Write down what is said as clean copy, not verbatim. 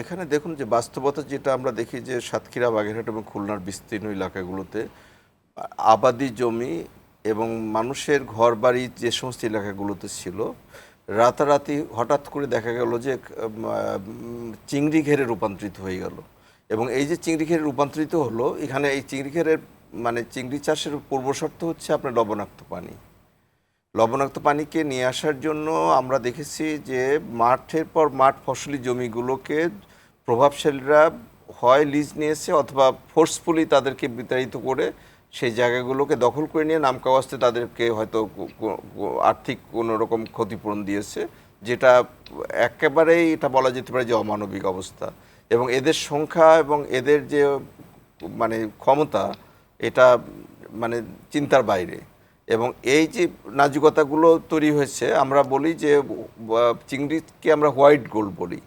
এখানে দেখুন যে বাস্তবতা যেটা আমরা দেখি যে সাতক্ষীরা, বাগেরহাট এবং খুলনার বিস্তীর্ণ এলাকাগুলোতে আবাদি জমি এবং মানুষের ঘরবাড়ি যে সমস্ত এলাকাগুলোতে ছিল, রাতারাতি হঠাৎ করে দেখা গেল যে চিংড়ি ঘেরে রূপান্তরিত হয়ে গেল। এবং এই যে চিংড়ি ঘেরে রূপান্তরিত হলো, এখানে এই চিংড়ি ঘেরের মানে চিংড়ি চাষের পূর্বশর্ত হচ্ছে আপনার লবণাক্ত পানি। লবণাক্ত পানিকে নিয়ে আসার জন্য আমরা দেখেছি যে মাঠের পর মাঠ ফসলি জমিগুলোকে প্রভাবশালীরা হয় লিজ নিয়েছে অথবা ফোর্সফুলি তাদেরকে বিতাড়িত করে সেই জায়গাগুলোকে দখল করে নিয়ে নামকাওয়াস্তে তাদেরকে হয়তো আর্থিক কোনো রকম ক্ষতিপূরণ দিয়েছে, যেটা একেবারেই এটা বলা যেতে পারে যে অমানবিক অবস্থা। এবং এদের সংখ্যা এবং এদের যে মানে ক্ষমতা, এটা মানে চিন্তার বাইরে। এবং এই যে নাজুকতাগুলো তৈরি হয়েছে, আমরা বলি যে চিংড়িকে আমরা হোয়াইট গোল্ড বলি।